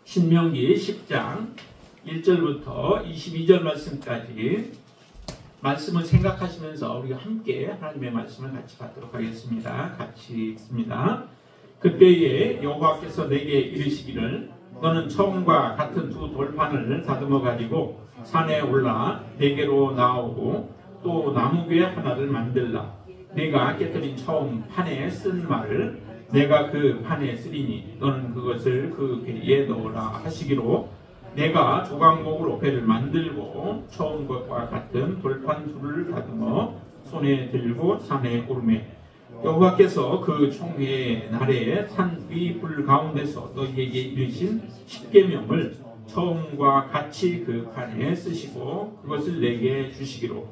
신명기 10장 1절부터 22절 말씀까지 말씀을 생각하시면서 우리가 함께 하나님의 말씀을 같이 받도록 하겠습니다. 같이 읽습니다. 그때에 여호와께서 내게 이르시기를 너는 처음과 같은 두 돌판을 다듬어 가지고 산에 올라 내게로 나오고 또 나무괴 하나를 만들라. 내가 깨뜨린 처음 판에 쓴 말을 내가 그 판에 쓰리니 너는 그것을 그 배에 넣으라 하시기로 내가 조각목으로 배를 만들고 처음 것과 같은 돌판 둘을 다듬어 손에 들고 산에 오르매 여호와께서 그 총회의 날에 산 위 불 가운데서 너희에게 이르신 십계명을 처음과 같이 그 판에 쓰시고 그것을 내게 주시기로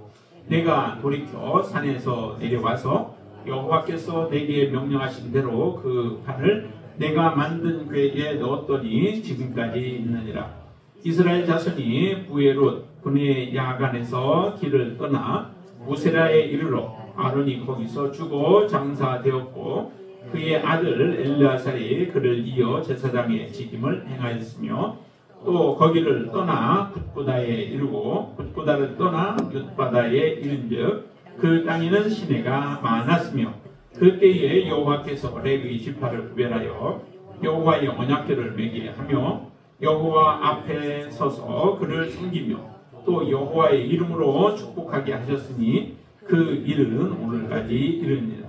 내가 돌이켜 산에서 내려와서 여호와께서 내게 명령하신 대로 그 판을 내가 만든 궤에 넣었더니 지금까지 있느니라. 이스라엘 자손이 부에롯 분의 야간에서 길을 떠나 우세라에 이르러 아론이 거기서 죽어 장사되었고 그의 아들 엘르아살이 그를 이어 제사장의 직임을 행하였으며 또 거기를 떠나 굿고다에 이르고 굿고다를 떠나 윳바다에 이른즉 그 땅에는 시내가 많았으며 그때에 여호와께서 레위 지파를 구별하여 여호와의 언약궤를 매게 하며 여호와 앞에 서서 그를 섬기며 또 여호와의 이름으로 축복하게 하셨으니 그 일은 오늘까지 이르니라.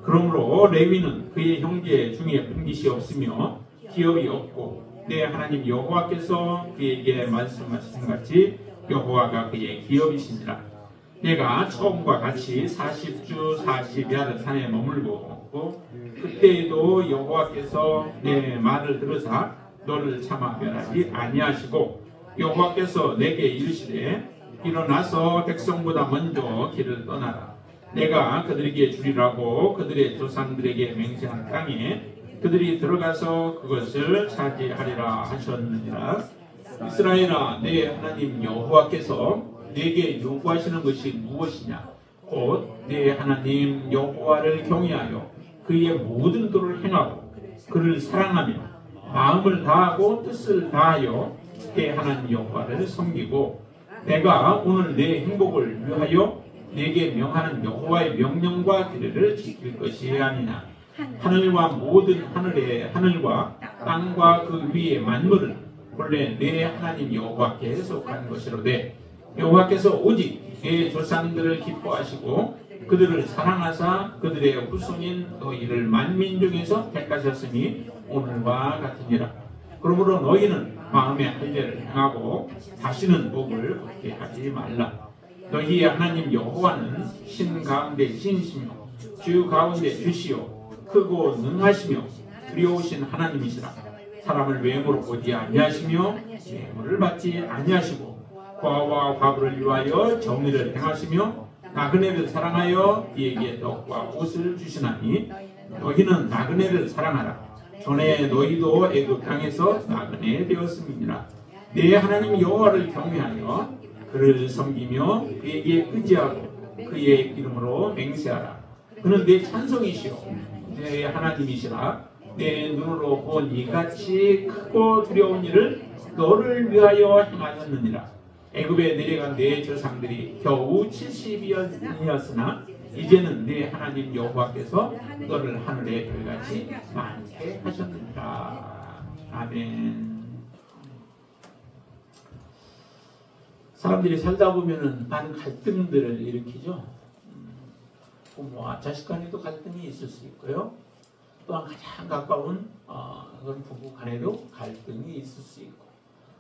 그러므로 레위는 그의 형제 중에 분깃이 없으며 기업이 없고 내 하나님 여호와께서 그에게 말씀하신 같이 여호와가 그의 기업이시니라. 내가 처음과 같이 40주 40야를 산에 머물고 그때에도 여호와께서 내 말을 들으사 너를 차마 멸하지 아니하시고 여호와께서 내게 이르시되 일어나서 백성보다 먼저 길을 떠나라. 내가 그들에게 주리라고 그들의 조상들에게 맹세한 땅에 그들이 들어가서 그것을 차지하리라 하셨느니라. 이스라엘아 내 하나님 여호와께서 내게 요구하시는 것이 무엇이냐? 곧 내 하나님 여호와를 경외하여 그의 모든 도를 행하고 그를 사랑하며 마음을 다하고 뜻을 다하여 내 하나님 여호와를 섬기고 내가 오늘 내 행복을 위하여 내게 명하는 여호와의 명령과 규례를 지킬 것이 아니냐. 하늘과 모든 하늘의 하늘과 땅과 그 위의 만물은 본래 내 하나님 여호와께 속한 것이로되 여호와께서 오직 내 조상들을 기뻐하시고 그들을 사랑하사 그들의 후손인 너희를 만민 중에서 택하셨으니 오늘과 같으니라. 그러므로 너희는 마음의 할례를 행하고 다시는 목을 걷게 하지 말라. 너희의 하나님 여호와는 신 가운데 신이시며 주 가운데 주시요 크고 능하시며 두려우신 하나님이시라. 사람을 외모로 보지 아니하시며 외모를 받지 아니하시고 과와 과부를 위하여 정의를 행하시며 나그네를 사랑하여 이에게 떡과 옷을 주시나니 너희는 나그네를 사랑하라. 전에 너희도 애굽 땅에서 나그네 되었음이니라. 내 하나님 여호와를 경외하여 그를 섬기며 그에게 의지하고 그의 이름으로 맹세하라. 그는 내 찬송이시오 내 하나님이시라. 내 눈으로 본 이같이 크고 두려운 일을 너를 위하여 행하였느니라. 애굽에 내려간 내 조상들이 겨우 70이었으나 이제는 내 하나님 여호와께서 너를 하늘의 별같이 많게 하셨느니라. 아멘. 사람들이 살다 보면은 많은 갈등들을 일으키죠. 부모와 자식 간에도 갈등이 있을 수 있고요. 또한 가장 가까운 그런 부부 간에도 갈등이 있을 수 있고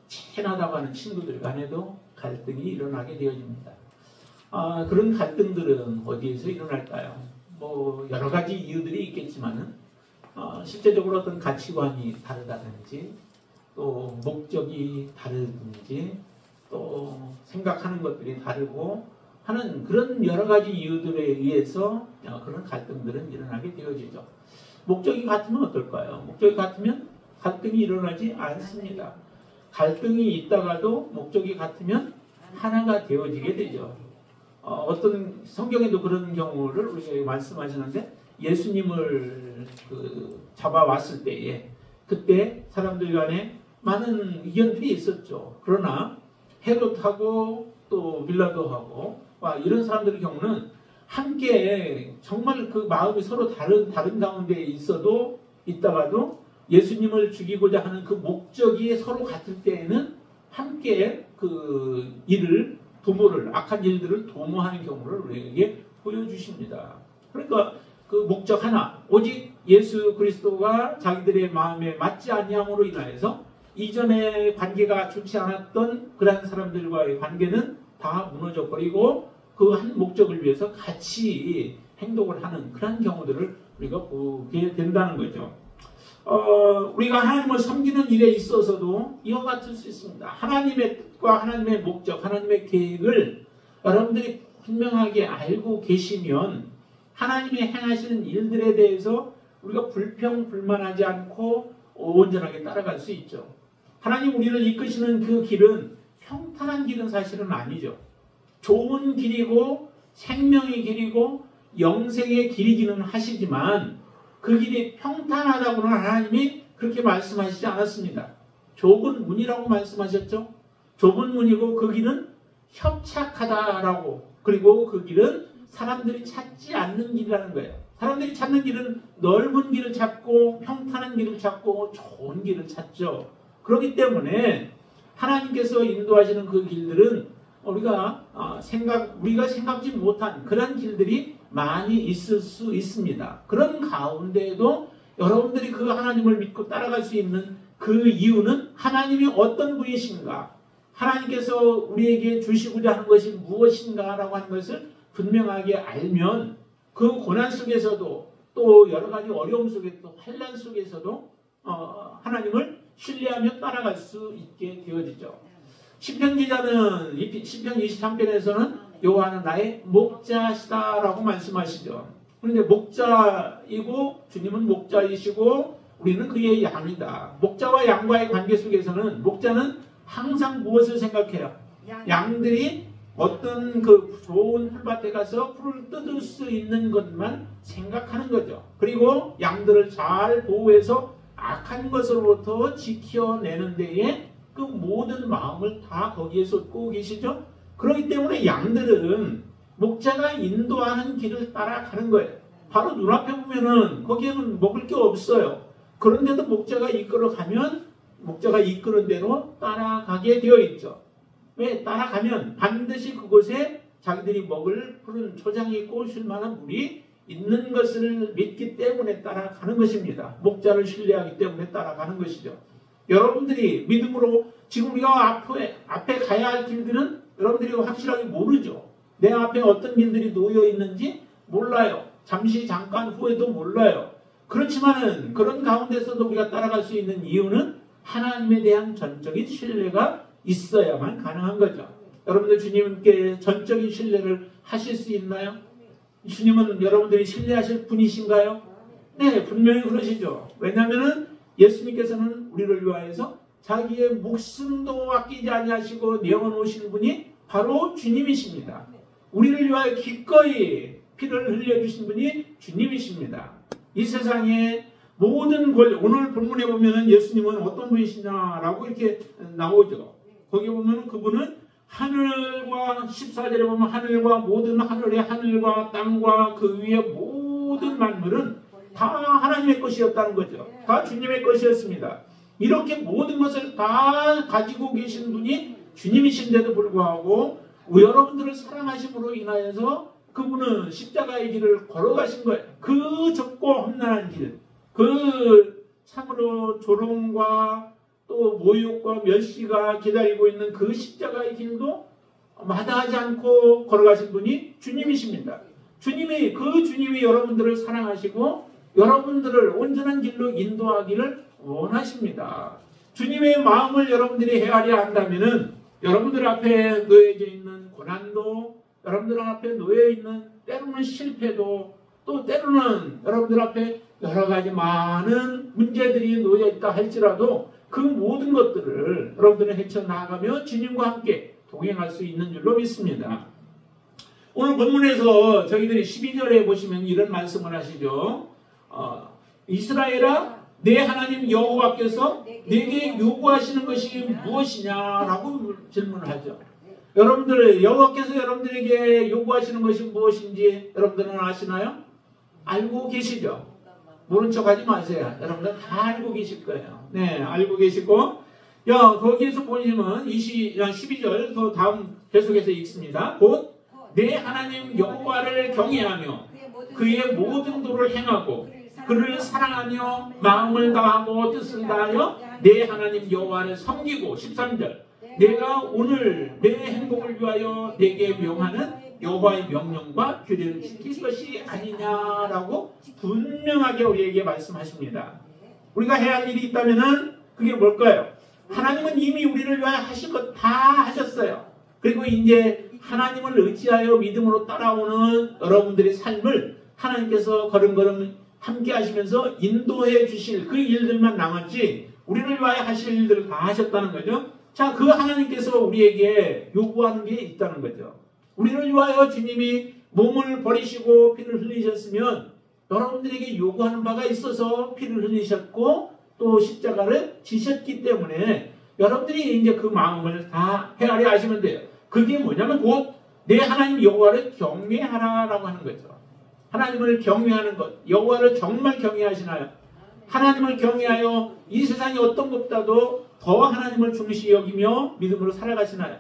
친하다고 하는 친구들 간에도 갈등이 일어나게 되어집니다. 그런 갈등들은 어디에서 일어날까요? 뭐 여러 가지 이유들이 있겠지만은 실제적으로 어떤 가치관이 다르다든지 또 목적이 다르든지 또 생각하는 것들이 다르고 하는 그런 여러 가지 이유들에 의해서 그런 갈등들은 일어나게 되어지죠. 목적이 같으면 어떨까요? 목적이 같으면 갈등이 일어나지 않습니다. 갈등이 있다가도 목적이 같으면 하나가 되어지게 되죠. 어떤 성경에도 그런 경우를 우리가 말씀하시는데 예수님을 잡아왔을 때에 그때 사람들 간에 많은 의견들이 있었죠. 그러나 헤롯하고 또 빌라도하고 이런 사람들의 경우는 함께 정말 그 마음이 서로 다른 가운데 있다가도 예수님을 죽이고자 하는 그 목적이 서로 같을 때에는 함께 그 악한 일들을 도모하는 경우를 우리에게 보여주십니다. 그러니까 그 목적 하나, 오직 예수 그리스도가 자기들의 마음에 맞지 아니함으로 인하여서 이전에 관계가 좋지 않았던 그런 사람들과의 관계는 다 무너져 버리고 그 한 목적을 위해서 같이 행동을 하는 그런 경우들을 우리가 보게 된다는 거죠. 우리가 하나님을 섬기는 일에 있어서도 이와 같을 수 있습니다. 하나님의 뜻과 하나님의 목적, 하나님의 계획을 여러분들이 분명하게 알고 계시면 하나님이 행하시는 일들에 대해서 우리가 불평불만하지 않고 온전하게 따라갈 수 있죠. 하나님 우리를 이끄시는 그 길은 평탄한 길은 사실은 아니죠. 좋은 길이고 생명의 길이고 영생의 길이기는 하시지만 그 길이 평탄하다고는 하나님이 그렇게 말씀하시지 않았습니다. 좁은 문이라고 말씀하셨죠. 좁은 문이고 그 길은 협착하다라고, 그리고 그 길은 사람들이 찾지 않는 길이라는 거예요. 사람들이 찾는 길은 넓은 길을 찾고 평탄한 길을 찾고 좋은 길을 찾죠. 그렇기 때문에 하나님께서 인도하시는 그 길들은 우리가 생각지 못한 그런 길들이 많이 있을 수 있습니다. 그런 가운데에도 여러분들이 그 하나님을 믿고 따라갈 수 있는 그 이유는 하나님이 어떤 분이신가, 하나님께서 우리에게 주시고자 하는 것이 무엇인가라고 하는 것을 분명하게 알면 그 고난 속에서도 또 여러 가지 어려움 속에서도 환난 속에서도 하나님을 신뢰하며 따라갈 수 있게 되어지죠. 시편 기자는 시편 23편에서는 여호와는 나의 목자시다라고 말씀하시죠. 그런데 목자이고 주님은 목자이시고 우리는 그의 양이다. 목자와 양과의 관계 속에서는 목자는 항상 무엇을 생각해요? 양들이 어떤 그 좋은 풀밭에 가서 풀을 뜯을 수 있는 것만 생각하는 거죠. 그리고 양들을 잘 보호해서 악한 것으로부터 지켜내는 데에 그 모든 마음을 다 거기에 쏟고 계시죠. 그렇기 때문에 양들은 목자가 인도하는 길을 따라가는 거예요. 바로 눈앞에 보면은 거기에는 먹을 게 없어요. 그런데도 목자가 이끌어가면 목자가 이끄는 대로 따라가게 되어 있죠. 왜? 따라가면 반드시 그곳에 자기들이 먹을 푸른 초장이 있고 쉴 만한 물이 있는 것을 믿기 때문에 따라가는 것입니다. 목자를 신뢰하기 때문에 따라가는 것이죠. 여러분들이 믿음으로 지금 우리가 앞에 가야 할 길들은 여러분들이 확실하게 모르죠. 내 앞에 어떤 길들이 놓여 있는지 몰라요. 잠깐 후에도 몰라요. 그렇지만은 그런 가운데서도 우리가 따라갈 수 있는 이유는 하나님에 대한 전적인 신뢰가 있어야만 가능한 거죠. 여러분들 주님께 전적인 신뢰를 하실 수 있나요? 주님은 여러분들이 신뢰하실 분이신가요? 네, 분명히 그러시죠. 왜냐하면 예수님께서는 우리를 위하여서 자기의 목숨도 아끼지 아니하시고 내어놓으신 분이 바로 주님이십니다. 우리를 위하여 기꺼이 피를 흘려주신 분이 주님이십니다. 이 세상에 모든 권리, 오늘 본문에 보면 예수님은 어떤 분이시냐라고 이렇게 나오죠. 거기 보면 그분은 하늘과 14절에 보면 하늘과 모든 하늘의 하늘과 땅과 그 위에 모든 만물은 다 하나님의 것이었다는 거죠. 다 주님의 것이었습니다. 이렇게 모든 것을 다 가지고 계신 분이 주님이신데도 불구하고 여러분들을 사랑하심으로 인하여서 그분은 십자가의 길을 걸어가신 거예요. 그 좁고 험난한 길, 그 참으로 조롱과 또 모욕과 멸시가 기다리고 있는 그 십자가의 길도 마다하지 않고 걸어가신 분이 주님이십니다. 주님이 여러분들을 사랑하시고 여러분들을 온전한 길로 인도하기를 원하십니다. 주님의 마음을 여러분들이 헤아려 한다면은 여러분들 앞에 놓여져 있는 고난도, 여러분들 앞에 놓여 있는 때로는 실패도, 또 때로는 여러분들 앞에 여러 가지 많은 문제들이 놓여 있다 할지라도 그 모든 것들을 여러분들은 헤쳐나가며 주님과 함께 동행할 수 있는 줄로 믿습니다. 오늘 본문에서 저희들이 12절에 보시면 이런 말씀을 하시죠. 이스라엘아 내 하나님 여호와께서 내게 요구하시는 것이 무엇이냐라고 질문을 하죠. 여러분들 여호와께서 여러분들에게 요구하시는 것이 무엇인지 여러분들은 아시나요? 알고 계시죠? 모른 척하지 마세요. 여러분들 다 알고 계실 거예요. 네, 알고 계시고 거기에서 보시면 12절 더 다음 계속해서 읽습니다. 곧 내 하나님 여호와를 경외하며 그의 모든 도를 행하고 그를 사랑하며 마음을 다하고 뜻을 다하여 내 하나님 여호와를 섬기고 13절 내가 오늘 내 행복을 위하여 내게 명하는 여호와의 명령과 규례를 지킬 것이 아니냐라고 분명하게 우리에게 말씀하십니다. 우리가 해야 할 일이 있다면은 그게 뭘까요? 하나님은 이미 우리를 위하여 하실 것 다 하셨어요. 그리고 이제 하나님을 의지하여 믿음으로 따라오는 여러분들의 삶을 하나님께서 걸음걸음 함께 하시면서 인도해 주실 그 일들만 남았지 우리를 위하여 하실 일들을 다 하셨다는 거죠. 자, 그 하나님께서 우리에게 요구하는 게 있다는 거죠. 우리를 위하여 주님이 몸을 버리시고 피를 흘리셨으면 여러분들에게 요구하는 바가 있어서 피를 흘리셨고 또 십자가를 지셨기 때문에 여러분들이 이제 그 마음을 다 헤아려 하시면 돼요. 그게 뭐냐면 곧 내 하나님 여호와를 경외하라라고 하는 거죠. 하나님을 경외하는 것. 여호와를 정말 경외하시나요? 하나님을 경외하여 이 세상의 어떤 것보다도 더 하나님을 중시 여기며 믿음으로 살아가시나요?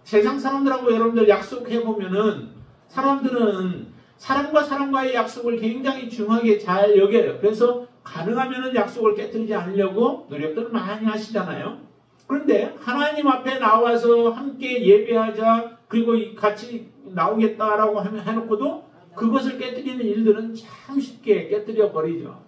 세상 사람들하고 여러분들 약속해보면은 사람들은 사람과 사람과의 약속을 굉장히 중요하게 잘 여겨요. 그래서 가능하면은 약속을 깨뜨리지 않으려고 노력들을 많이 하시잖아요. 그런데 하나님 앞에 나와서 함께 예배하자 그리고 같이 나오겠다라고 해놓고도 그것을 깨뜨리는 일들은 참 쉽게 깨뜨려 버리죠.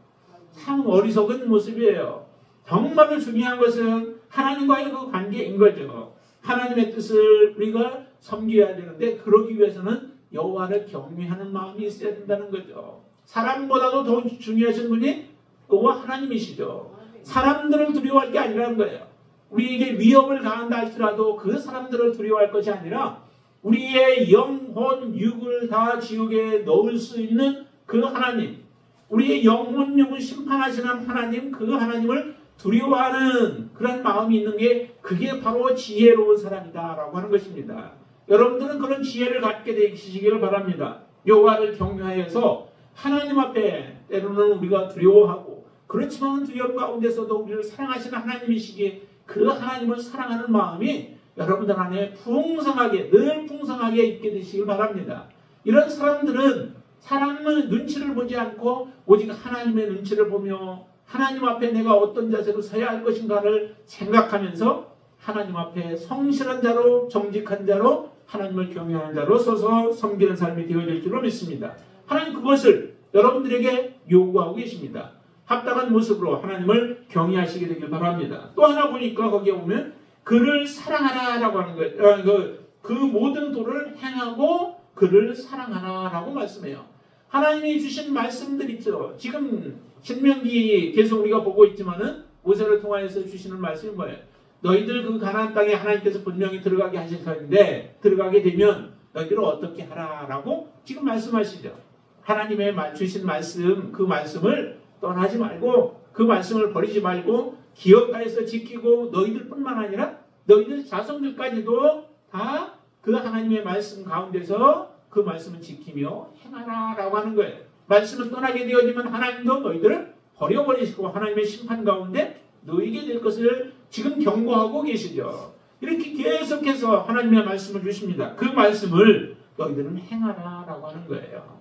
참 어리석은 모습이에요. 정말로 중요한 것은 하나님과의 그 관계인 거죠. 하나님의 뜻을 우리가 섬겨야 되는데 그러기 위해서는 여호와를 경외하는 마음이 있어야 된다는 거죠. 사람보다도 더 중요하신 분이 여호와 하나님이시죠. 사람들을 두려워할 게 아니라는 거예요. 우리에게 위협을 가한다 할지라도 그 사람들을 두려워할 것이 아니라 우리의 영혼, 육을 다 지옥에 넣을 수 있는 그 하나님, 우리의 영혼, 육을 심판하시는 하나님, 그 하나님을 두려워하는 그런 마음이 있는 게 그게 바로 지혜로운 사람이다라고 하는 것입니다. 여러분들은 그런 지혜를 갖게 되시기를 바랍니다. 여호와를 경외하여서 하나님 앞에 때로는 우리가 두려워하고 그렇지만 두려움 가운데서도 우리를 사랑하시는 하나님이시기에 그 하나님을 사랑하는 마음이 여러분들 안에 풍성하게 늘 풍성하게 있게 되시길 바랍니다. 이런 사람들은 사람의 눈치를 보지 않고 오직 하나님의 눈치를 보며 하나님 앞에 내가 어떤 자세로 서야 할 것인가를 생각하면서 하나님 앞에 성실한 자로 정직한 자로 하나님을 경외하는 자로 서서 섬기는 삶이 되어질 줄로 믿습니다. 하나님 그것을 여러분들에게 요구하고 계십니다. 합당한 모습으로 하나님을 경외하시게 되길 바랍니다. 또 하나 보니까 거기에 보면 그를 사랑하라라고 하는 거예요. 그 모든 도를 행하고 그를 사랑하라라고 말씀해요. 하나님이 주신 말씀들 있죠. 지금 신명기 계속 우리가 보고 있지만은 모세를 통하여서 주시는 말씀이 뭐예요? 너희들 그 가나안 땅에 하나님께서 분명히 들어가게 하실 터인데 들어가게 되면 너희들을 어떻게 하라라고 지금 말씀하시죠. 하나님의 주신 말씀, 그 말씀을 떠나지 말고 그 말씀을 버리지 말고 기억하여서 지키고 너희들뿐만 아니라 너희들 자손들까지도 다 그 하나님의 말씀 가운데서 그 말씀을 지키며 행하라라고 하는 거예요. 말씀을 떠나게 되어지면 하나님도 너희들을 버려버리시고 하나님의 심판 가운데 놓이게 될 것을 지금 경고하고 계시죠. 이렇게 계속해서 하나님의 말씀을 주십니다. 그 말씀을 너희들은 행하라라고 하는 거예요.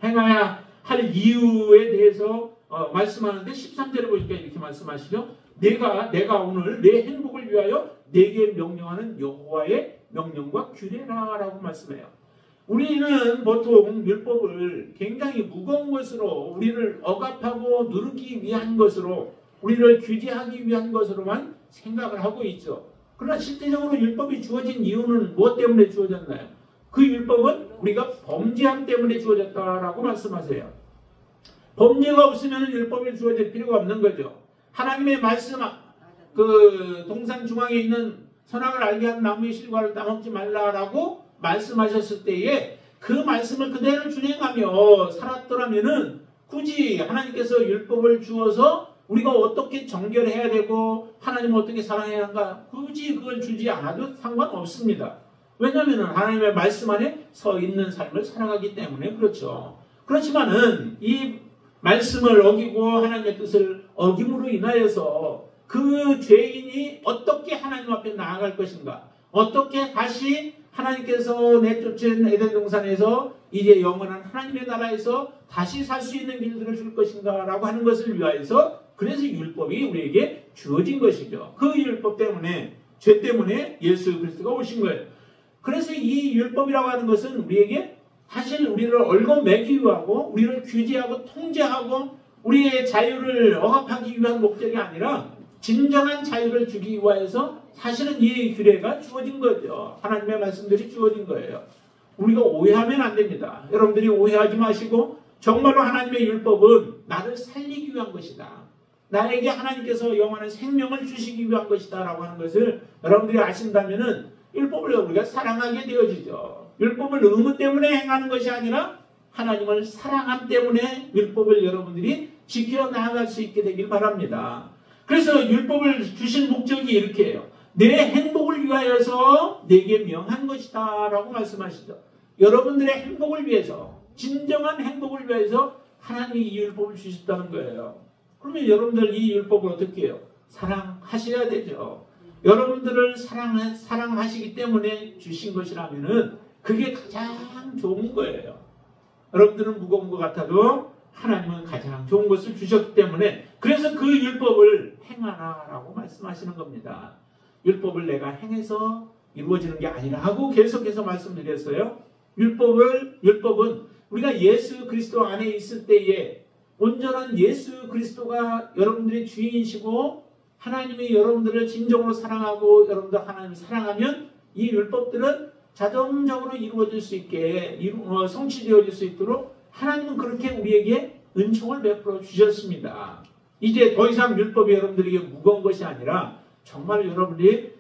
행해야 할 이유에 대해서 말씀하는데 13절에 보니까 이렇게 말씀하시죠. 내가 오늘 내 행복을 위하여 내게 명령하는 여호와의 명령과 규례라라고 말씀해요. 우리는 보통 율법을 굉장히 무거운 것으로 우리를 억압하고 누르기 위한 것으로 우리를 규제하기 위한 것으로만 생각을 하고 있죠. 그러나 실제적으로 율법이 주어진 이유는 무엇 때문에 주어졌나요? 그 율법은 우리가 범죄함 때문에 주어졌다라고 말씀하세요. 범죄가 없으면 율법이 주어질 필요가 없는 거죠. 하나님의 말씀, 그 동산 중앙에 있는 선악을 알게 하는 나무의 실과를 따먹지 말라라고 말씀하셨을 때에 그 말씀을 그대로 준행하며 살았더라면은 굳이 하나님께서 율법을 주어서 우리가 어떻게 정결해야 되고 하나님을 어떻게 사랑해야 하는가 굳이 그걸 주지 않아도 상관없습니다. 왜냐하면 하나님의 말씀 안에 서 있는 삶을 살아가기 때문에 그렇죠. 그렇지만은 이 말씀을 어기고 하나님의 뜻을 어김으로 인하여서 그 죄인이 어떻게 하나님 앞에 나아갈 것인가, 어떻게 다시 하나님께서 내쫓은 에덴 동산에서 이제 영원한 하나님의 나라에서 다시 살 수 있는 길들을 줄 것인가 라고 하는 것을 위하여서 그래서 율법이 우리에게 주어진 것이죠. 그 율법 때문에, 죄 때문에 예수 그리스도가 오신 거예요. 그래서 이 율법이라고 하는 것은 우리에게 사실 우리를 얽어매기 위하고 우리를 규제하고 통제하고 우리의 자유를 억압하기 위한 목적이 아니라 진정한 자유를 주기 위해서 사실은 이 규례가 주어진 거죠. 하나님의 말씀들이 주어진 거예요. 우리가 오해하면 안 됩니다. 여러분들이 오해하지 마시고 정말로 하나님의 율법은 나를 살리기 위한 것이다. 나에게 하나님께서 영원한 생명을 주시기 위한 것이다 라고 하는 것을 여러분들이 아신다면 율법을 우리가 사랑하게 되어지죠. 율법을 의무 때문에 행하는 것이 아니라 하나님을 사랑함 때문에 율법을 여러분들이 지켜나갈 수 있게 되길 바랍니다. 그래서 율법을 주신 목적이 이렇게 해요. 내 행복을 위하여서 내게 명한 것이다 라고 말씀하시죠. 여러분들의 행복을 위해서, 진정한 행복을 위해서 하나님이 이 율법을 주셨다는 거예요. 그러면 여러분들 이 율법을 어떻게 해요? 사랑하셔야 되죠. 여러분들을 사랑하시기 때문에 주신 것이라면은 그게 가장 좋은 거예요. 여러분들은 무거운 것 같아도 하나님은 가장 좋은 것을 주셨기 때문에 그래서 그 율법을 행하라라고 말씀하시는 겁니다. 율법을 내가 행해서 이루어지는 게 아니라 하고 계속해서 말씀드렸어요. 율법은 우리가 예수 그리스도 안에 있을 때에 온전한 예수 그리스도가 여러분들의 주인이시고 하나님이 여러분들을 진정으로 사랑하고 여러분들 하나님을 사랑하면 이 율법들은 자동적으로 이루어질 수 있게 성취되어질 수 있도록 하나님은 그렇게 우리에게 은총을 베풀어 주셨습니다. 이제 더 이상 율법이 여러분들에게 무거운 것이 아니라 정말 여러분들이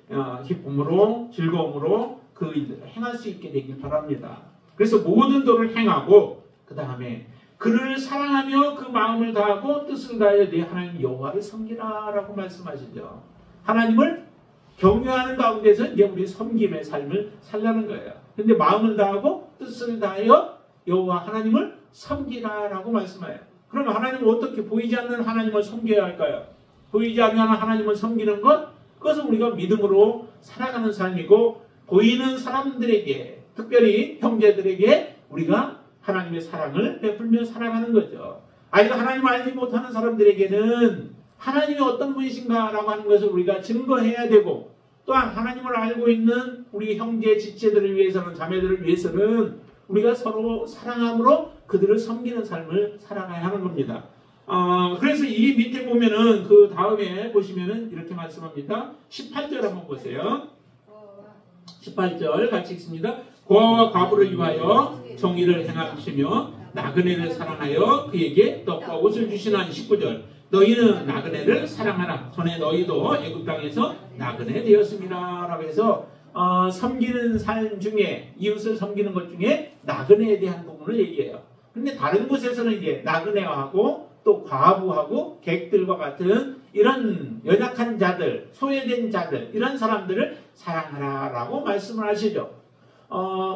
기쁨으로 즐거움으로 그 일들을 행할 수 있게 되길 바랍니다. 그래서 모든 도를 행하고 그 다음에 그를 사랑하며 그 마음을 다하고 뜻을 다하여 내 하나님 여호와를 섬기라 라고 말씀하시죠. 하나님을 경외하는 가운데서 이제 우리 섬김의 삶을 살려는 거예요. 근데 마음을 다하고 뜻을 다하여 여호와 하나님을 섬기라 라고 말씀해요. 그러면 하나님은 어떻게 보이지 않는 하나님을 섬겨야 할까요? 보이지 않는 하나님을 섬기는 것, 그것은 우리가 믿음으로 살아가는 삶이고 보이는 사람들에게, 특별히 형제들에게 우리가 하나님의 사랑을 베풀며 살아가는 거죠. 아직 하나님을 알지 못하는 사람들에게는 하나님이 어떤 분이신가 라고 하는 것을 우리가 증거해야 되고 또한 하나님을 알고 있는 우리 형제 지체들을 위해서는, 자매들을 위해서는 우리가 서로 사랑함으로 그들을 섬기는 삶을 살아가야 하는 겁니다. 그래서 이 밑에 보면은 그 다음에 보시면은 이렇게 말씀합니다. 18절 한번 보세요. 18절 같이 읽습니다. 고아와 과부를 위하여 정의를 행하시며 나그네를 사랑하여 그에게 떡과 옷을 주시는 19절. 너희는 나그네를 사랑하라. 전에 너희도 애굽 땅에서 나그네 되었습니다. 라고 해서 섬기는 삶 중에, 이웃을 섬기는 것 중에 나그네에 대한 부분을 얘기해요. 근데 다른 곳에서는 이제 나그네하고 또 과부하고 객들과 같은 이런 연약한 자들, 소외된 자들, 이런 사람들을 사랑하라 라고 말씀을 하시죠.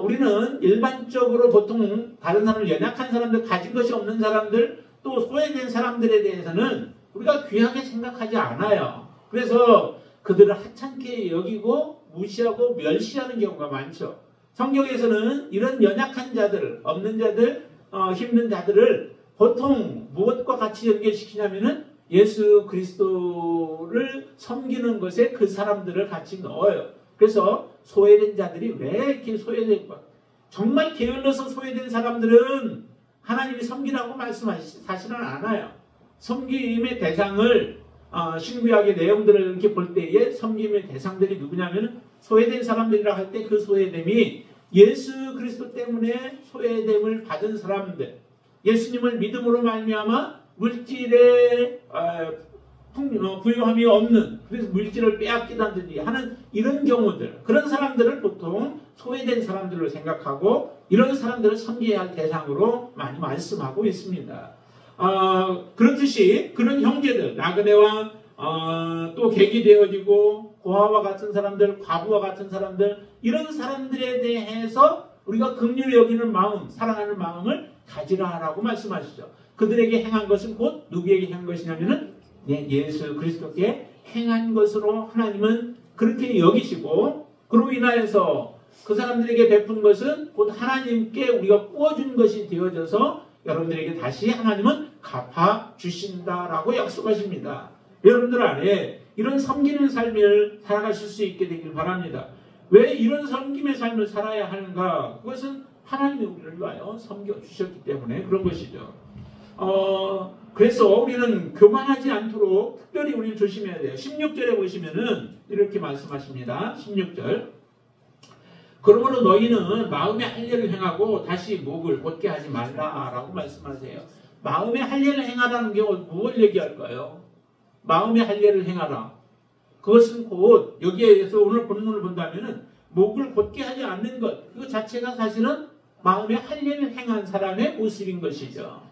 우리는 일반적으로 보통 다른 사람들, 연약한 사람들, 가진 것이 없는 사람들, 또 소외된 사람들에 대해서는 우리가 귀하게 생각하지 않아요. 그래서 그들을 하찮게 여기고 무시하고 멸시하는 경우가 많죠. 성경에서는 이런 연약한 자들, 없는 자들, 힘든 자들을 보통 무엇과 같이 연결시키냐면은 예수 그리스도를 섬기는 것에 그 사람들을 같이 넣어요. 그래서 소외된 자들이 왜 이렇게 소외될까? 정말 게을러서 소외된 사람들은 하나님이 섬기라고 말씀하시지 사실은 않아요. 섬김의 대상을 신구약의 내용들을 이렇게 볼 때에 섬김의 대상들이 누구냐면 소외된 사람들이라 할 때 그 소외됨이 예수 그리스도 때문에 소외됨을 받은 사람들, 예수님을 믿음으로 말미암아 물질에 부유함이 없는, 그래서 물질을 빼앗기다든지 하는 이런 경우들, 그런 사람들을 보통 소외된 사람들로 생각하고 이런 사람들을 섬겨야 할 대상으로 많이 말씀하고 있습니다. 그렇듯이 그런 형제들, 나그네와 또 객이 되어지고 고아와 같은 사람들, 과부와 같은 사람들, 이런 사람들에 대해서 우리가 긍휼히 여기는 마음, 사랑하는 마음을 가지라라고 말씀하시죠. 그들에게 행한 것은 곧 누구에게 행한 것이냐면은 예수 그리스도께 행한 것으로 하나님은 그렇게 여기시고, 그로 인하여서 그 사람들에게 베푼 것은 곧 하나님께 우리가 부어준 것이 되어져서 여러분들에게 다시 하나님은 갚아주신다라고 약속하십니다. 여러분들 안에 이런 섬기는 삶을 살아가실 수 있게 되길 바랍니다. 왜 이런 섬김의 삶을 살아야 하는가? 그것은 하나님이 우리를 위하여 섬겨주셨기 때문에 그런 것이죠. 그래서 우리는 교만하지 않도록 특별히 우리는 조심해야 돼요. 16절에 보시면은 이렇게 말씀하십니다. 16절. 그러므로 너희는 마음의 할례를 행하고 다시 목을 곧게 하지 말라라고 말씀하세요. 마음의 할례를 행하라는 게 무엇을 얘기할까요? 마음의 할례를 행하라. 그것은 곧 여기에서 오늘 본문을 본다면은 목을 곧게 하지 않는 것, 그 자체가 사실은 마음의 할례를 행한 사람의 모습인 것이죠.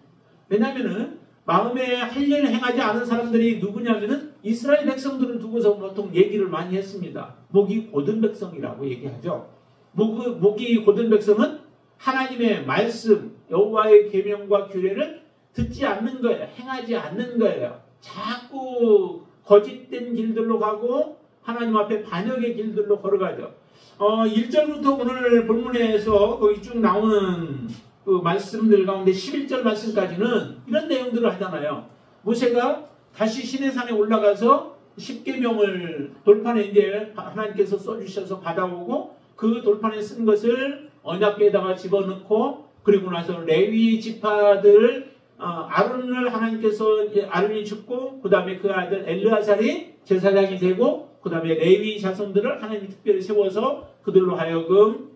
왜냐하면은 마음의 할례를 행하지 않은 사람들이 누구냐면은 이스라엘 백성들을 두고서 보통 얘기를 많이 했습니다. 목이 곧은 백성이라고 얘기하죠. 목이 곧은 백성은 하나님의 말씀, 여호와의 계명과 규례를 듣지 않는 거예요. 행하지 않는 거예요. 자꾸 거짓된 길들로 가고 하나님 앞에 반역의 길들로 걸어가죠. 1절부터 오늘 본문에서 거기 쭉 나오는 그 말씀들 가운데 11절 말씀까지는 이런 내용들을 하잖아요. 모세가 다시 시내산에 올라가서 십계명을 돌판에 이제 하나님께서 써주셔서 받아오고 그 돌판에 쓴 것을 언약궤에다가 집어넣고, 그리고 나서 레위 지파들 아론을 하나님께서 아론이 죽고 그 다음에 그 아들 엘르아살이 제사장이 되고 그 다음에 레위 자손들을 하나님이 특별히 세워서 그들로 하여금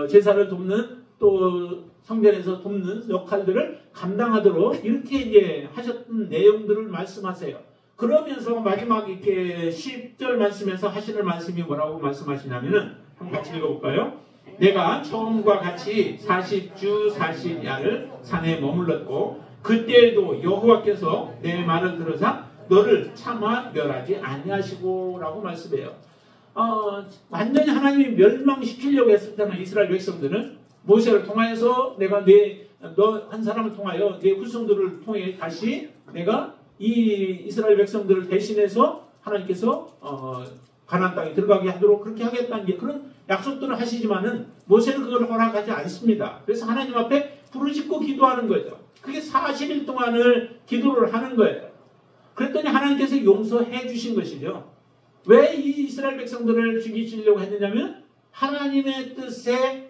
제사를 돕는 또 성전에서 돕는 역할들을 감당하도록 이렇게 이제 하셨던 내용들을 말씀하세요. 그러면서 마지막 이렇게 10절 말씀에서 하시는 말씀이 뭐라고 말씀하시냐면은 한번 같이 읽어볼까요? 내가 처음과 같이 40주 40야를 산에 머물렀고 그때에도 여호와께서 내 말을 들으사 너를 차마 멸하지 아니하시고 라고 말씀해요. 완전히 하나님이 멸망시키려고 했었잖아요. 이스라엘 백성들은 모세를 통하여서 내가 너 한 사람을 통하여 내 후손들을 통해 다시 내가 이 이스라엘 백성들을 대신해서 하나님께서 가나안 땅에 들어가게 하도록 그렇게 하겠다는 게 그런 약속들을 하시지만은 모세는 그걸 허락하지 않습니다. 그래서 하나님 앞에 부르짖고 기도하는 거죠. 그게 40일 동안을 기도를 하는 거예요. 그랬더니 하나님께서 용서해 주신 것이죠. 왜 이 이스라엘 백성들을 죽이시려고 했느냐면 하나님의 뜻에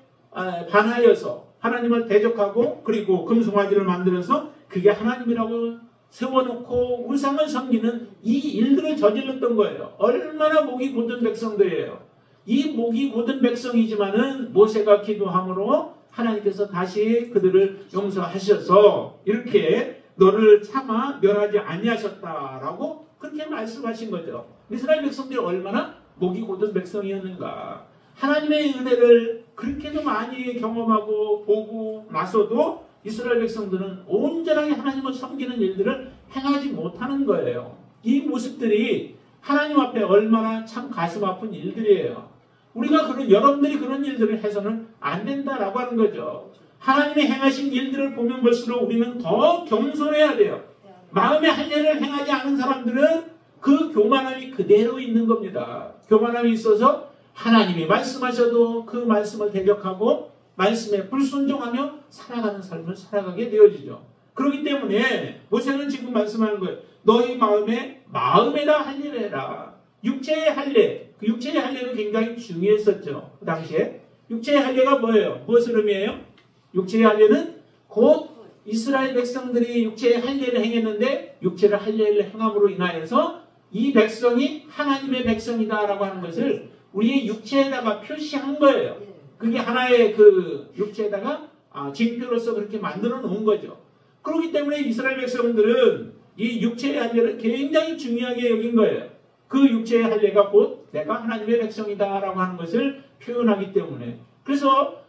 반하여서 하나님을 대적하고 그리고 금송아지를 만들어서 그게 하나님이라고 세워놓고 우상을 섬기는 이 일들을 저질렀던 거예요. 얼마나 목이 곧은 백성들이에요. 이 목이 곧은 백성이지만은 모세가 기도함으로 하나님께서 다시 그들을 용서하셔서 이렇게 너를 차마 멸하지 아니하셨다라고 그렇게 말씀하신 거죠. 이스라엘 백성들이 얼마나 목이 곧은 백성이었는가. 하나님의 은혜를 그렇게도 많이 경험하고 보고 나서도 이스라엘 백성들은 온전하게 하나님을 섬기는 일들을 행하지 못하는 거예요. 이 모습들이 하나님 앞에 얼마나 참 가슴 아픈 일들이에요. 우리가 여러분들이 그런 일들을 해서는 안 된다라고 하는 거죠. 하나님의 행하신 일들을 보면 볼수록 우리는 더 겸손해야 돼요. 마음의 할례를 행하지 않은 사람들은 그 교만함이 그대로 있는 겁니다. 교만함이 있어서 하나님이 말씀하셔도 그 말씀을 대적하고 말씀에 불순종하며 살아가는 삶을 살아가게 되어지죠. 그렇기 때문에 모세는 지금 말씀하는 거예요. 너희 마음에다 할례를 해라. 육체의 할례, 그 육체의 할례는 굉장히 중요했었죠. 그 당시에. 육체의 할례가 뭐예요? 무엇을 의미해요? 육체의 할례는 곧 이스라엘 백성들이 육체의 할례를 행했는데 육체의 할례를 행함으로 인하여서 이 백성이 하나님의 백성이다라고 하는 것을 우리의 육체에다가 표시한 거예요. 그게 하나의 그 육체에다가 징표로서 그렇게 만들어 놓은 거죠. 그렇기 때문에 이스라엘 백성들은 이 육체의 할례를 굉장히 중요하게 여긴 거예요. 그 육체의 할례가 곧 내가 하나님의 백성이다라고 하는 것을 표현하기 때문에. 그래서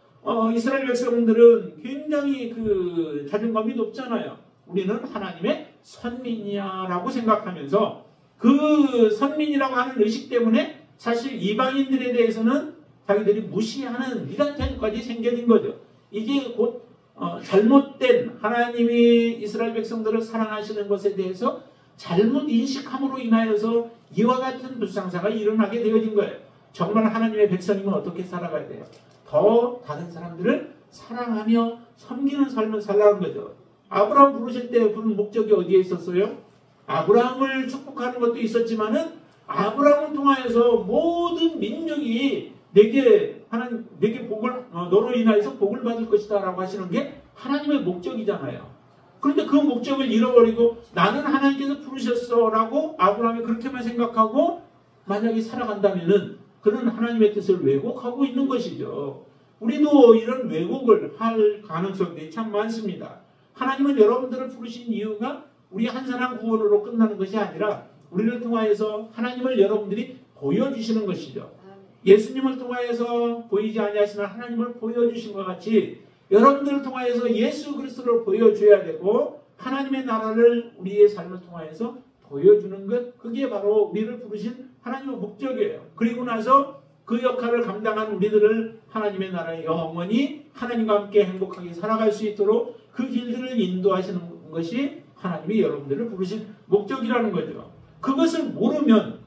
이스라엘 백성들은 굉장히 그 자존감이 높잖아요. 우리는 하나님의 선민이야라고 생각하면서 그 선민이라고 하는 의식 때문에 사실 이방인들에 대해서는 자기들이 무시하는 이런 태도까지 생겨진 거죠. 이게 곧 잘못된 하나님이 이스라엘 백성들을 사랑하시는 것에 대해서 잘못 인식함으로 인하여서 이와 같은 불상사가 일어나게 되어진 거예요. 정말 하나님의 백성이면 어떻게 살아가야 돼요? 더 다른 사람들을 사랑하며 섬기는 삶을 살라는 거죠. 아브라함 부르실 때 부른 목적이 어디에 있었어요? 아브라함을 축복하는 것도 있었지만은 아브라함을 통하여서 모든 민족이 내게 복을 너로 인하여서 복을 받을 것이다 라고 하시는 게 하나님의 목적이잖아요. 그런데 그 목적을 잃어버리고 나는 하나님께서 부르셨어 라고 아브라함이 그렇게만 생각하고 만약에 살아간다면은 그는 하나님의 뜻을 왜곡하고 있는 것이죠. 우리도 이런 왜곡을 할 가능성들이 참 많습니다. 하나님은 여러분들을 부르신 이유가 우리 한 사람 구원으로 끝나는 것이 아니라 우리를 통하여서 하나님을 여러분들이 보여주시는 것이죠. 예수님을 통하여서 보이지 아니하시는 하나님을 보여주신 것 같이 여러분들을 통하여서 예수 그리스도를 보여줘야 되고 하나님의 나라를 우리의 삶을 통하여서 보여주는 것, 그게 바로 우리를 부르신 하나님의 목적이에요. 그리고 나서 그 역할을 감당한 우리들을 하나님의 나라에 영원히 하나님과 함께 행복하게 살아갈 수 있도록 그 길들을 인도하시는 것이 하나님이 여러분들을 부르신 목적이라는 거죠. 그것을 모르면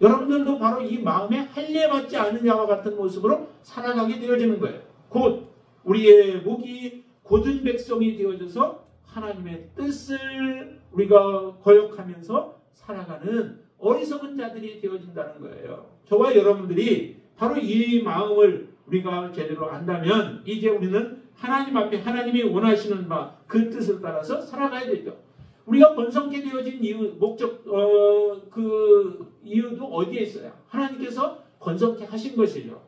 여러분들도 바로 이 마음에 할례받지 않은 자와 같은 모습으로 살아가게 되어지는 거예요. 곧 우리의 목이 곧은 백성이 되어져서 하나님의 뜻을 우리가 거역하면서 살아가는 어리석은 자들이 되어진다는 거예요. 저와 여러분들이 바로 이 마음을 우리가 제대로 안다면 이제 우리는 하나님 앞에 하나님이 원하시는 바 그 뜻을 따라서 살아가야 되죠. 우리가 번성케 되어진 이유, 목적, 그 이유도 어디에 있어요? 하나님께서 번성케 하신 것이죠.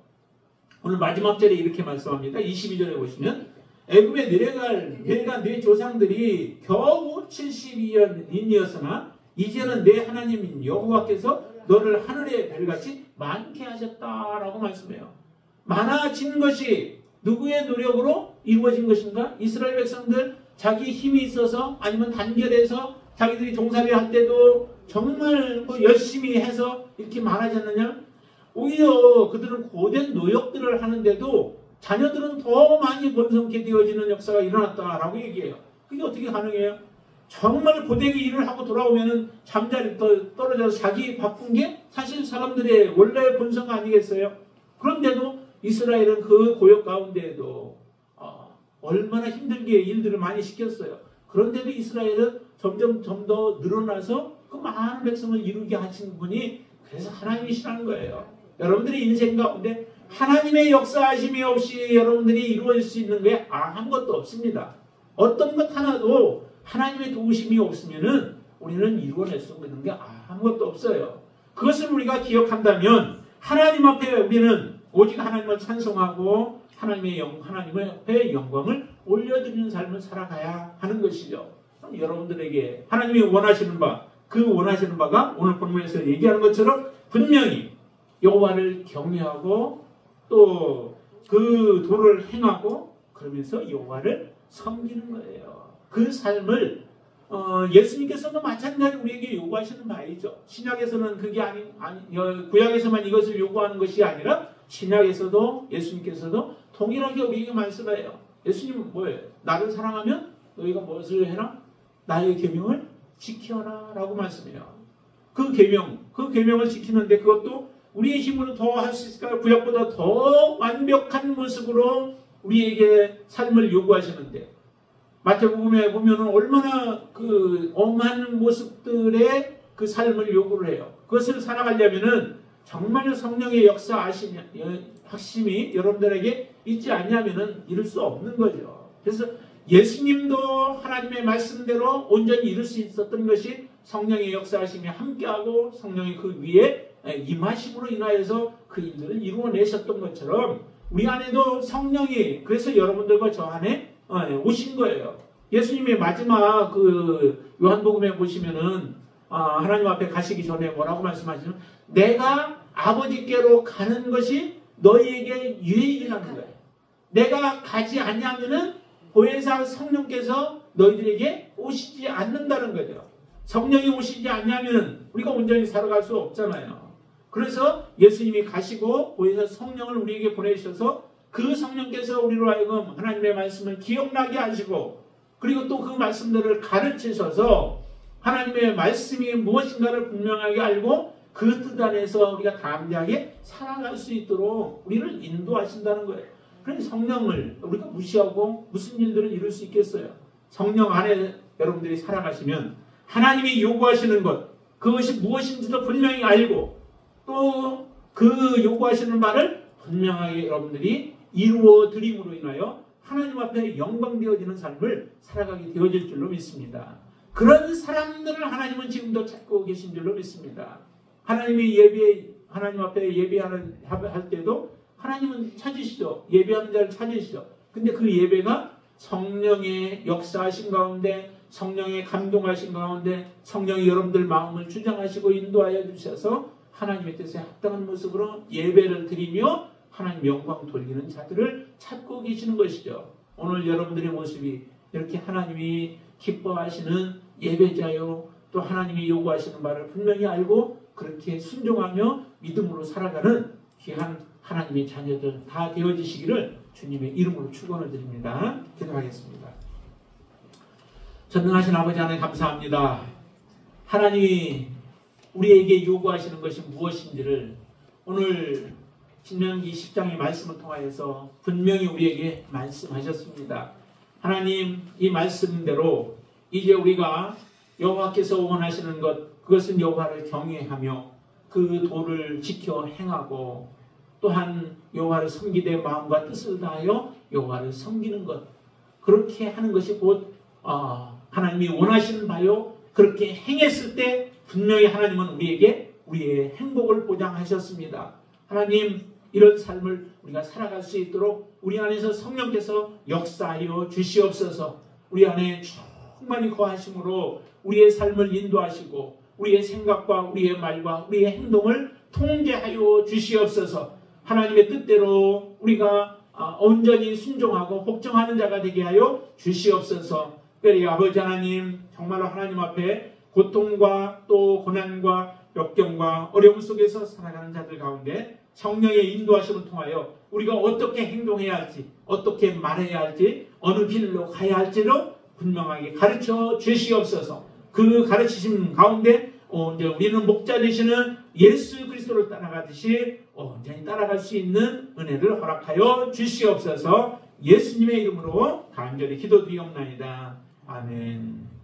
오늘 마지막 절에 이렇게 말씀합니다. 22절에 보시면 애굽에 내려간 네 조상들이 겨우 72년이었으나 이제는 내 하나님인 여호와께서 너를 하늘의 별같이 많게 하셨다라고 말씀해요. 많아진 것이 누구의 노력으로 이루어진 것인가? 이스라엘 백성들 자기 힘이 있어서 아니면 단결해서 자기들이 종살이 할 때도 정말 열심히 해서 이렇게 많아졌느냐? 오히려 그들은 고된 노역들을 하는데도 자녀들은 더 많이 번성케 되어지는 역사가 일어났다라고 얘기해요. 그게 어떻게 가능해요? 정말 고되게 일을 하고 돌아오면은 잠자리 떨어져서 자기 바쁜 게 사실 사람들의 원래 본성 아니겠어요? 그런데도 이스라엘은 그 고역 가운데에도 얼마나 힘들게 일들을 많이 시켰어요. 그런데도 이스라엘은 점점 더 늘어나서 그 많은 백성을 이루게 하신 분이 그래서 하나님이시라는 거예요. 여러분들의 인생 가운데 하나님의 역사하심이 없이 여러분들이 이루어질 수 있는 게 아무것도 없습니다. 어떤 것 하나도 하나님의 도우심이 없으면은 우리는 이루어낼 수 있는 게 아무것도 없어요. 그것을 우리가 기억한다면 하나님 앞에 우리는 오직 하나님을 찬송하고 하나님의 앞에 영광을 올려드리는 삶을 살아가야 하는 것이죠. 여러분들에게 하나님이 원하시는 바, 그 원하시는 바가 오늘 본문에서 얘기하는 것처럼 분명히 여호와를 경외하고 또 그 도를 행하고 그러면서 여호와를 섬기는 거예요. 그 삶을 예수님께서도 마찬가지로 우리에게 요구하시는 바이죠. 신약에서는 그게 구약에서만 이것을 요구하는 것이 아니라 신약에서도 예수님께서도 동일하게 우리에게 말씀해요. 예수님은 뭐예요? 나를 사랑하면 너희가 무엇을 해라? 나의 계명을 지켜라 라고 말씀해요. 그 계명을 지키는데 그것도 우리의 힘으로 더 할 수 있을까요? 구약보다 더 완벽한 모습으로 우리에게 삶을 요구하시는데 마태복음에 보면은 얼마나 그 엄한 모습들의 그 삶을 요구를 해요. 그것을 살아가려면은 정말 성령의 확심이 여러분들에게 있지 않냐면은 이룰 수 없는 거죠. 그래서 예수님도 하나님의 말씀대로 온전히 이룰 수 있었던 것이 성령의 역사하심이 함께하고 성령이 그 위에 임하심으로 인하여서 그 일들을 이루어내셨던 것처럼 우리 안에도 성령이 그래서 여러분들과 저 안에 오신 거예요. 예수님의 마지막 그 요한복음에 보시면은 하나님 앞에 가시기 전에 뭐라고 말씀하시냐면 내가 아버지께로 가는 것이 너희에게 유익이라는 거예요. 내가 가지 아니하면은 보혜사 성령께서 너희들에게 오시지 않는다는 거죠. 성령이 오시지 않냐면 우리가 온전히 살아갈 수 없잖아요. 그래서 예수님이 가시고 보혜사 성령을 우리에게 보내셔서 그 성령께서 우리로 하여금 하나님의 말씀을 기억나게 하시고 그리고 또 그 말씀들을 가르치셔서 하나님의 말씀이 무엇인가를 분명하게 알고 그 뜻 안에서 우리가 담대하게 살아갈 수 있도록 우리를 인도하신다는 거예요. 그래서 성령을 우리가 무시하고 무슨 일들을 이룰 수 있겠어요? 성령 안에 여러분들이 살아가시면 하나님이 요구하시는 것, 그것이 무엇인지도 분명히 알고 또 그 요구하시는 말을 분명하게 여러분들이 이루어 드림으로 인하여 하나님 앞에 영광되어지는 삶을 살아가게 되어질 줄로 믿습니다. 그런 사람들을 하나님은 지금도 찾고 계신 줄로 믿습니다. 하나님 앞에 예배하는 할 때도 하나님은 찾으시죠. 예배하는 자를 찾으시죠. 근데 그 예배가 성령의 역사하신 가운데, 성령의 감동하신 가운데, 성령이 여러분들 마음을 주장하시고 인도하여 주셔서 하나님의 뜻에 합당한 모습으로 예배를 드리며 하나님 영광 돌리는 자들을 찾고 계시는 것이죠. 오늘 여러분들의 모습이 이렇게 하나님이 기뻐하시는 예배자요, 또 하나님이 요구하시는 말을 분명히 알고 그렇게 순종하며 믿음으로 살아가는 귀한 하나님의 자녀들 다 되어지시기를 주님의 이름으로 축원을 드립니다. 기도하겠습니다. 전능하신 아버지 하나님 감사합니다. 하나님이 우리에게 요구하시는 것이 무엇인지를 오늘 신명기 10장의 말씀을 통하여서 분명히 우리에게 말씀하셨습니다. 하나님, 이 말씀대로 이제 우리가 여호와께서 원하시는 것, 그것은 여호와를 경외하며 그 도를 지켜 행하고 또한 여호와를 섬기되 마음과 뜻을 다하여 여호와를 섬기는 것, 그렇게 하는 것이 곧 하나님이 원하시는 바요. 그렇게 행했을 때 분명히 하나님은 우리에게 우리의 행복을 보장하셨습니다. 하나님, 이런 삶을 우리가 살아갈 수 있도록 우리 안에서 성령께서 역사하여 주시옵소서. 우리 안에 충만히 거하심으로 우리의 삶을 인도하시고 우리의 생각과 우리의 말과 우리의 행동을 통제하여 주시옵소서. 하나님의 뜻대로 우리가 온전히 순종하고 복종하는 자가 되게 하여 주시옵소서. 특별히 아버지 하나님, 정말로 하나님 앞에 고통과 또 고난과 역경과 어려움 속에서 살아가는 자들 가운데 성령의 인도하심을 통하여 우리가 어떻게 행동해야 할지, 어떻게 말해야 할지, 어느 길로 가야 할지를 분명하게 가르쳐 주시옵소서. 그 가르치심 가운데 우리는 목자 되시는 예수 그리스도를 따라가듯이 온전히 따라갈 수 있는 은혜를 허락하여 주시옵소서. 예수님의 이름으로 간절히 기도드리옵나이다. 아멘.